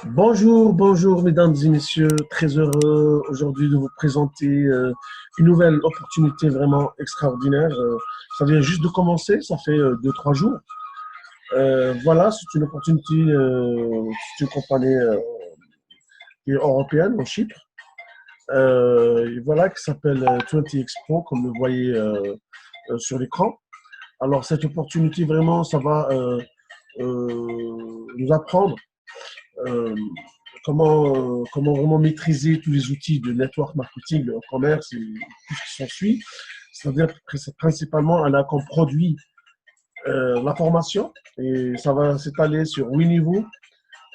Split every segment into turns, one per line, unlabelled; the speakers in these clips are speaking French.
Bonjour, bonjour mesdames et messieurs, très heureux aujourd'hui de vous présenter une nouvelle opportunité vraiment extraordinaire. Ça vient juste de commencer, ça fait 2, 3 jours. Voilà, c'est une opportunité, c'est une compagnie qui est européenne, en Chypre, et voilà, qui s'appelle 20 Expo, comme vous le voyez sur l'écran. Alors cette opportunité vraiment, ça va nous apprendre euh, comment vraiment maîtriser tous les outils de network marketing, le commerce et tout ce qui s'ensuit. C'est-à-dire principalement, elle a comme produit la formation et ça va s'étaler sur 8 niveaux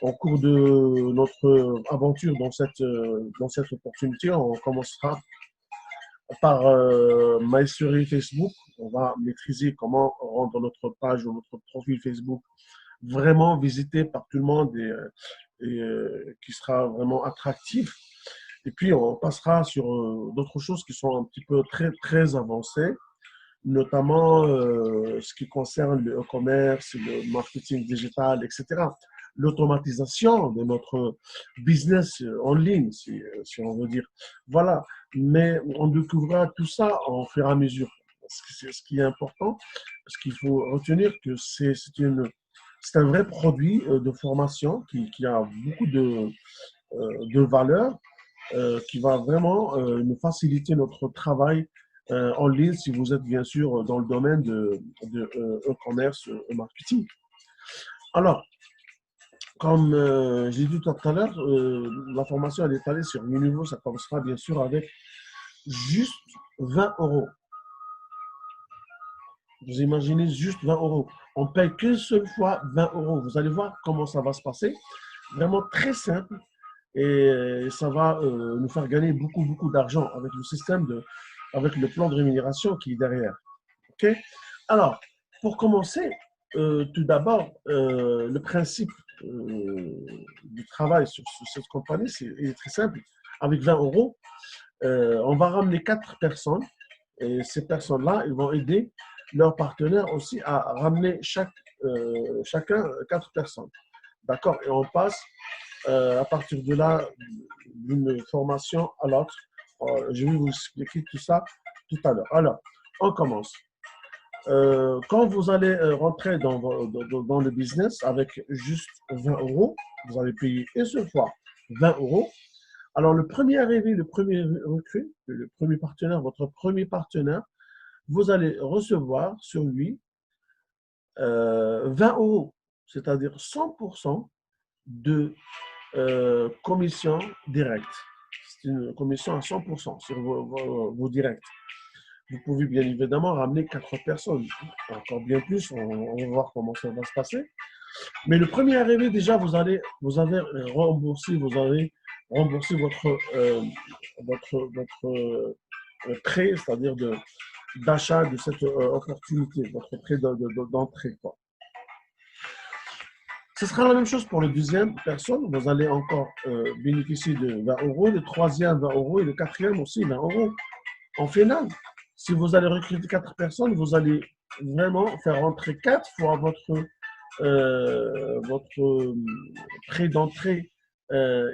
au cours de notre aventure dans cette opportunité. On commencera par maestrie Facebook. On va maîtriser comment rendre notre page ou notre profil Facebook vraiment visité par tout le monde et qui sera vraiment attractif. Et puis, on passera sur d'autres choses qui sont un petit peu très avancées, notamment ce qui concerne le e-commerce, le marketing digital, etc. L'automatisation de notre business en ligne, si on veut dire. Voilà. Mais on découvrira tout ça en fur et à mesure. Ce qui est important, parce qu'il faut retenir que c'est un vrai produit de formation qui a beaucoup de valeur, qui va vraiment nous faciliter notre travail en ligne si vous êtes bien sûr dans le domaine de e-commerce et marketing. Alors, comme j'ai dit tout à l'heure, la formation elle est allée sur 8 niveaux. Ça commencera bien sûr avec juste 20 euros. Vous imaginez juste 20 euros. On paye qu'une seule fois 20 euros. Vous allez voir comment ça va se passer. Vraiment très simple. Et ça va nous faire gagner beaucoup d'argent avec le avec le plan de rémunération qui est derrière. OK? Alors, pour commencer, tout d'abord, le principe du travail sur cette compagnie, est très simple. Avec 20 euros, on va ramener 4 personnes et ces personnes-là, ils vont aider leurs partenaires aussi à ramener chacun 4 personnes. D'accord? Et on passe à partir de là d'une formation à l'autre. Je vais vous expliquer tout ça tout à l'heure. Alors, on commence. Quand vous allez rentrer dans le business avec juste 20 euros, vous allez payer une seule fois 20 euros. Alors, le premier arrivé, le premier recrue, le premier partenaire, votre premier partenaire, vous allez recevoir sur lui 20 euros, c'est-à-dire 100% de commission directe. C'est une commission à 100% sur vos directs. Vous pouvez bien évidemment ramener 4 personnes, encore bien plus, on va voir comment ça va se passer. Mais le premier arrivé, déjà, vous avez remboursé votre prêt, c'est-à-dire d'achat de cette opportunité, votre prêt d'entrée. Ce sera la même chose pour la deuxième personne. Vous allez encore bénéficier de 20 euros, le troisième 20 euros et le quatrième aussi 20 euros. En finale, si vous allez recruter 4 personnes, vous allez vraiment faire rentrer 4 fois votre prix d'entrée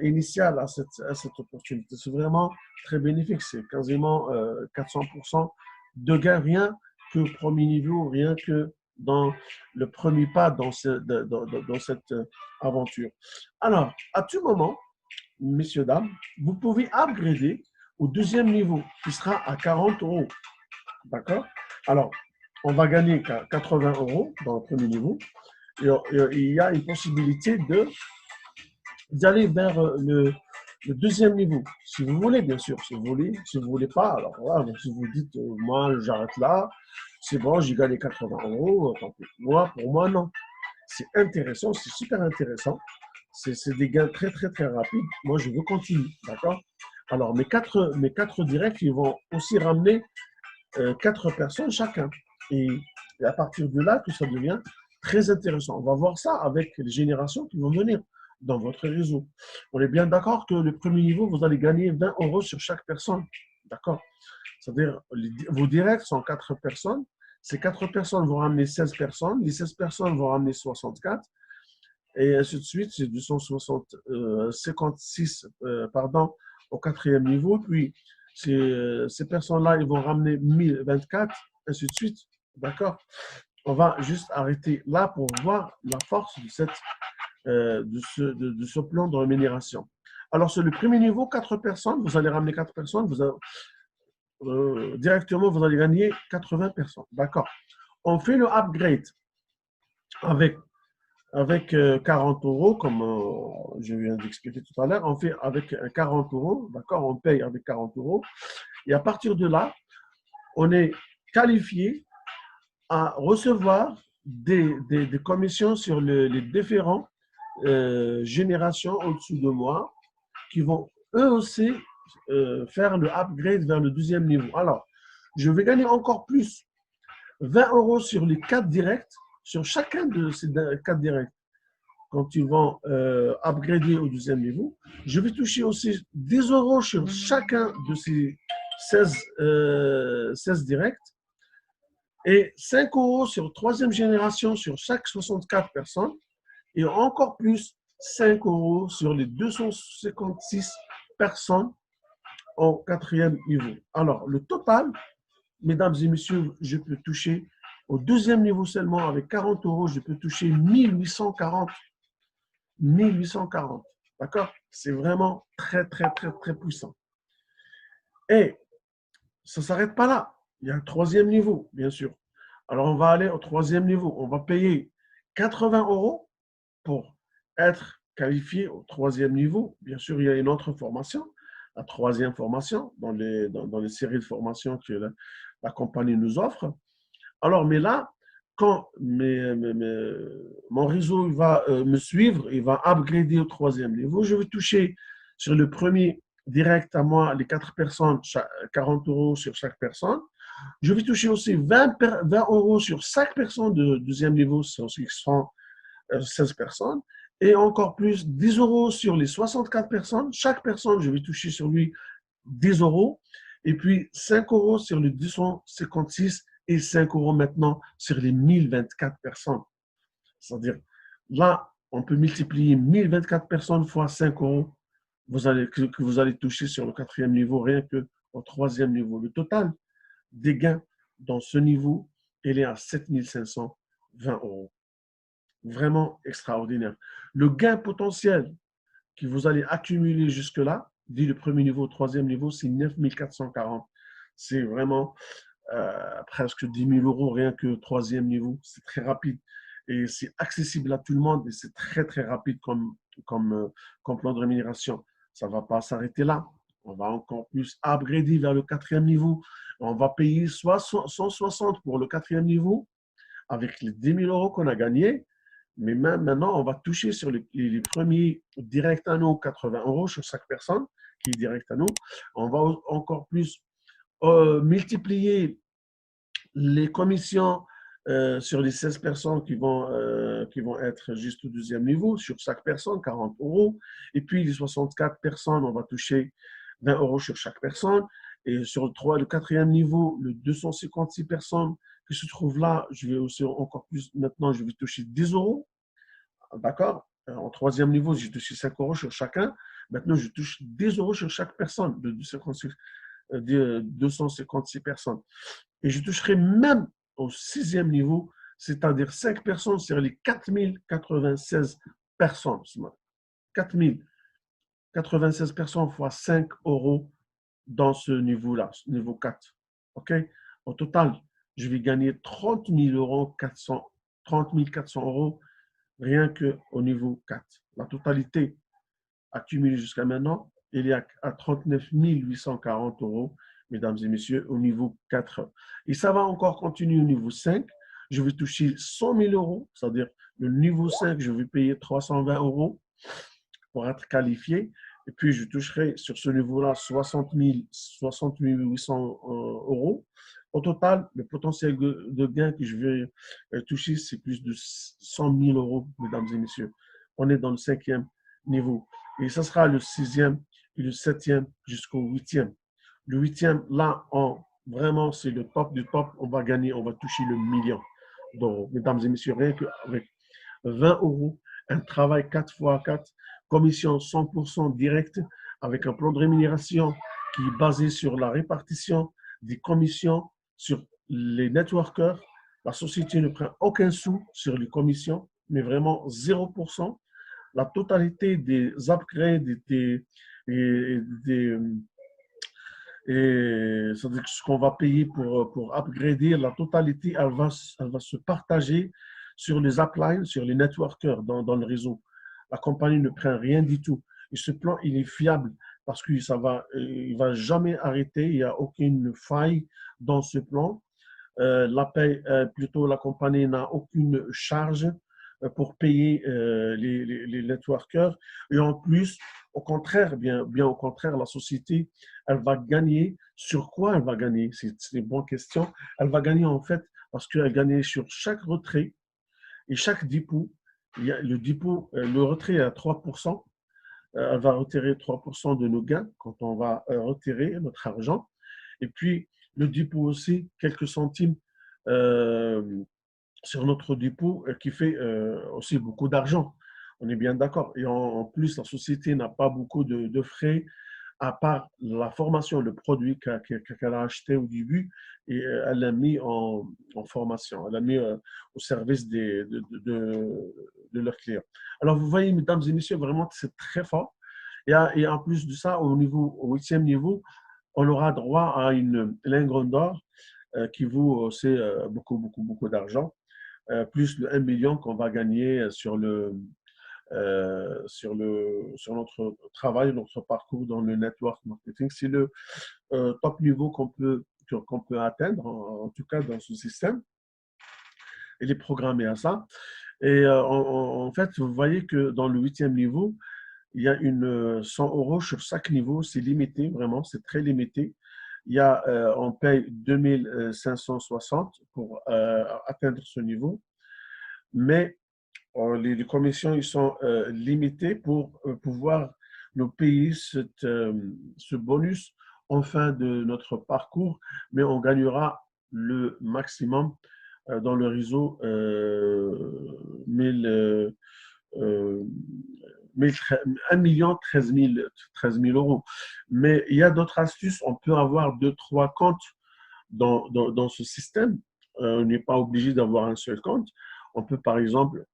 initial à cette opportunité. C'est vraiment très bénéfique. C'est quasiment 400% de gain, rien que au premier niveau, rien que dans le premier pas dans cette aventure. Alors, à tout moment, messieurs, dames, vous pouvez upgrader au deuxième niveau qui sera à 40 euros. D'accord? Alors, on va gagner 80 euros dans le premier niveau. Et il y a une possibilité d'aller vers le deuxième niveau. Si vous voulez, bien sûr. Si vous voulez pas, alors voilà. Donc, si vous dites, moi, j'arrête là, c'est bon, j'ai gagné 80 euros, tant pis. Moi, pour moi, non. C'est intéressant, c'est super intéressant. C'est des gains très rapides. Moi, je veux continuer, d'accord? Alors, mes quatre directs, ils vont aussi ramener 4 personnes chacun. Et, et à partir de là, que ça devient très intéressant. On va voir ça avec les générations qui vont venir dans votre réseau. On est bien d'accord que le premier niveau, vous allez gagner 20 euros sur chaque personne. D'accord? C'est-à-dire, vos directs sont 4 personnes. Ces 4 personnes vont ramener 16 personnes. Les 16 personnes vont ramener 64. et ainsi de suite. C'est 56, pardon, au quatrième niveau. Puis, ces personnes-là, ils vont ramener 1024, ainsi de suite. D'accord? On va juste arrêter là pour voir la force de, de ce plan de rémunération. Alors, sur le premier niveau, 4 personnes, vous allez ramener 4 personnes, directement, vous allez gagner 80 personnes. D'accord. On fait le upgrade avec, avec 40 euros, comme je viens d'expliquer tout à l'heure. On fait avec 40 euros, d'accord. On paye avec 40 euros. Et à partir de là, on est qualifié à recevoir des commissions sur les différents générations au-dessous de moi qui vont eux aussi faire le upgrade vers le deuxième niveau. Alors, je vais gagner encore plus 20 euros sur les 4 directs, sur chacun de ces 4 directs. Quand ils vont upgrader au deuxième niveau, je vais toucher aussi 10 euros sur chacun de ces 16 directs et 5 euros sur troisième génération sur chaque 64 personnes et encore plus 5 euros sur les 256 personnes au quatrième niveau. Alors, le total, mesdames et messieurs, je peux toucher au deuxième niveau seulement avec 40 euros, je peux toucher 1840. 1840. D'accord? C'est vraiment très, très, très, très puissant. Et ça ne s'arrête pas là. Il y a un troisième niveau, bien sûr. Alors, on va aller au troisième niveau. On va payer 80 euros pour être qualifié au troisième niveau. Bien sûr, il y a une autre formation, la troisième formation, dans les séries de formation que la compagnie nous offre. Alors, mais là, quand mon réseau va me suivre, il va upgrader au troisième niveau, je vais toucher sur le premier direct à moi, les 4 personnes, 40 euros sur chaque personne. Je vais toucher aussi 20 euros sur chaque personne de deuxième niveau, ce sont 16 personnes. Et encore plus, 10 euros sur les 64 personnes. Chaque personne, je vais toucher sur lui 10 euros. Et puis 5 euros sur les 256 et 5 euros maintenant sur les 1024 personnes. C'est-à-dire, là, on peut multiplier 1024 personnes fois 5 euros que vous allez toucher sur le quatrième niveau, rien que au troisième niveau. Le total des gains dans ce niveau, il est à 7520 euros. Vraiment extraordinaire. Le gain potentiel que vous allez accumuler jusque-là, dès le premier niveau au troisième niveau, c'est 9440. C'est vraiment presque 10 000 euros rien que le troisième niveau. C'est très rapide et c'est accessible à tout le monde et c'est très, très rapide comme plan de rémunération. Ça ne va pas s'arrêter là. On va encore plus upgrader vers le quatrième niveau. On va payer 160 pour le quatrième niveau avec les 10 000 euros qu'on a gagnés. Mais même maintenant, on va toucher sur les premiers directs à nous, 80 euros sur chaque personne qui est direct à nous. On va encore plus multiplier les commissions sur les 16 personnes qui vont être juste au deuxième niveau, sur chaque personne, 40 euros. Et puis les 64 personnes, on va toucher 20 euros sur chaque personne. Et sur le quatrième niveau, le 256 personnes qui se trouvent là, je vais aussi encore plus, maintenant, je vais toucher 10 euros. D'accord? En troisième niveau, j'ai touché 5 euros sur chacun. Maintenant, je touche 10 euros sur chaque personne de 256 personnes. Et je toucherai même au sixième niveau, c'est-à-dire 5 personnes sur les 4096 personnes. 4096 personnes fois 5 euros dans ce niveau-là, niveau 4. OK? Au total, je vais gagner 30 000 euros, 30 400 euros rien qu'au niveau 4. La totalité accumulée jusqu'à maintenant, il est à 39 840 euros, mesdames et messieurs, au niveau 4. Et ça va encore continuer au niveau 5. Je vais toucher 100 000 euros, c'est-à-dire le niveau 5, je vais payer 320 euros pour être qualifié. Et puis, je toucherai sur ce niveau-là 60 800 euros. Au total, le potentiel de gain que je vais toucher, c'est plus de 100 000 euros, mesdames et messieurs. On est dans le cinquième niveau. Et ce sera le sixième et le septième jusqu'au huitième. Le huitième, là, vraiment, c'est le top du top. On va gagner, on va toucher le million d'euros. Mesdames et messieurs, rien qu'avec 20 euros un travail 4x4, commission 100% directe, avec un plan de rémunération qui est basé sur la répartition des commissions sur les networkers. La société ne prend aucun sou sur les commissions, mais vraiment 0%. La totalité des upgrades des et c'est-à-dire que ce qu'on va payer pour upgrader, la totalité, elle va se partager sur les uplines, sur les networkers dans le réseau. La compagnie ne prend rien du tout. Et ce plan, il est fiable parce qu'il ne va jamais arrêter. Il n'y a aucune faille dans ce plan. Plutôt, la compagnie n'a aucune charge pour payer les networkers. Et en plus, au contraire, bien au contraire, la société, elle va gagner. Sur quoi elle va gagner? C'est une bonne question. Elle va gagner en fait parce qu'elle gagne sur chaque retrait et chaque dépôt. Il y a le dépôt, le retrait est à 3%. Elle va retirer 3% de nos gains quand on va retirer notre argent. Et puis, le dépôt aussi, quelques centimes euh, sur notre dépôt qui fait aussi beaucoup d'argent. On est bien d'accord. Et en plus, la société n'a pas beaucoup de frais à part la formation, le produit qu'elle a acheté au début et elle l'a mis en formation. Elle l'a mis au service de leurs clients. Alors, vous voyez, mesdames et messieurs, vraiment, c'est très fort. Et en plus de ça, au huitième niveau, on aura droit à une lingot d'or qui vaut aussi beaucoup d'argent, plus le 1 million qu'on va gagner sur notre travail, notre parcours dans le network marketing. C'est le top niveau qu'on peut atteindre, en tout cas dans ce système. Il est programmé à ça. Et en fait, vous voyez que dans le huitième niveau, il y a 100 euros sur chaque niveau. C'est limité, vraiment, c'est très limité. On paye 2560 pour atteindre ce niveau. Mais les commissions ils sont limitées pour pouvoir nous payer ce bonus en fin de notre parcours, mais on gagnera le maximum dans le réseau 1 million 13 000 euros. Mais il y a d'autres astuces. On peut avoir deux, trois comptes dans ce système. On n'est pas obligé d'avoir un seul compte. On peut, par exemple,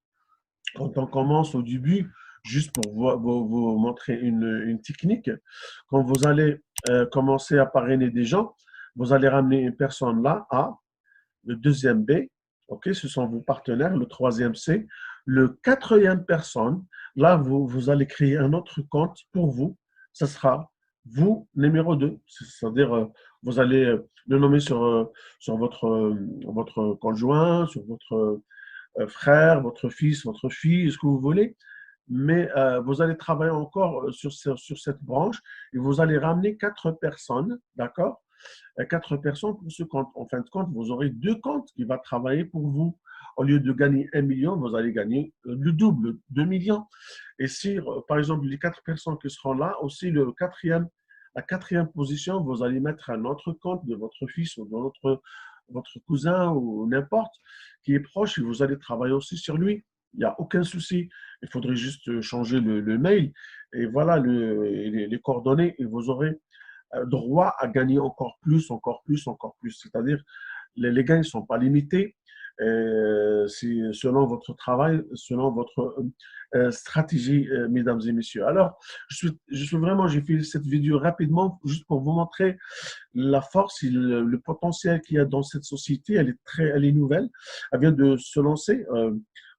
quand on commence au début, juste pour vous montrer une technique, quand vous allez commencer à parrainer des gens, vous allez ramener une personne là, A, le deuxième B, ok, ce sont vos partenaires, le troisième C, le quatrième personne, là, vous allez créer un autre compte pour vous, ce sera vous, numéro 2, c'est-à-dire vous allez le nommer sur votre conjoint, sur votre frère, votre fils, votre fille, ce que vous voulez, mais vous allez travailler encore sur cette branche et vous allez ramener 4 personnes, d'accord? 4 personnes pour ce compte. En fin de compte, vous aurez 2 comptes qui vont travailler pour vous. Au lieu de gagner 1 million, vous allez gagner le double, 2 millions. Et si, par exemple, les 4 personnes qui seront là, aussi la quatrième position, vous allez mettre un autre compte de votre fils ou de votre cousin ou n'importe qui est proche et vous allez travailler aussi sur lui. Il n'y a aucun souci. Il faudrait juste changer le mail et voilà les coordonnées et vous aurez droit à gagner encore plus, encore plus, encore plus. C'est-à-dire, les gains ne sont pas limités. C'est selon votre travail, selon votre stratégie, mesdames et messieurs. Alors, j'ai fait cette vidéo rapidement juste pour vous montrer la force et le potentiel qu'il y a dans cette société. Elle est nouvelle. Elle vient de se lancer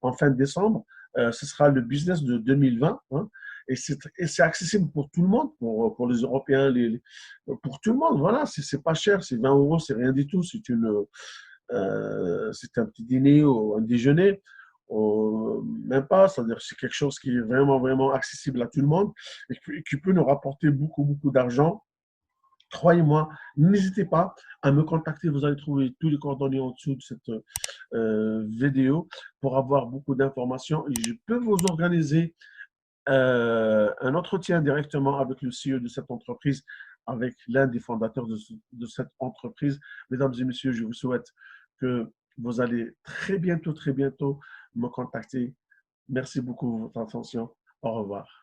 en fin de décembre. Ce sera le business de 2020. Hein, et c'est accessible pour tout le monde, pour les Européens, pour tout le monde. Voilà, c'est pas cher, c'est 20 euros, c'est rien du tout. C'est un petit dîner ou un déjeuner, ou même pas, c'est-à-dire que c'est quelque chose qui est vraiment accessible à tout le monde et qui peut nous rapporter beaucoup d'argent. Croyez-moi, n'hésitez pas à me contacter. Vous allez trouver tous les coordonnées en dessous de cette vidéo pour avoir beaucoup d'informations. Et je peux vous organiser un entretien directement avec le CEO de cette entreprise, avec l'un des fondateurs de cette entreprise. Mesdames et messieurs, je vous souhaite que vous allez très bientôt me contacter Merci beaucoup pour votre attention. Au revoir.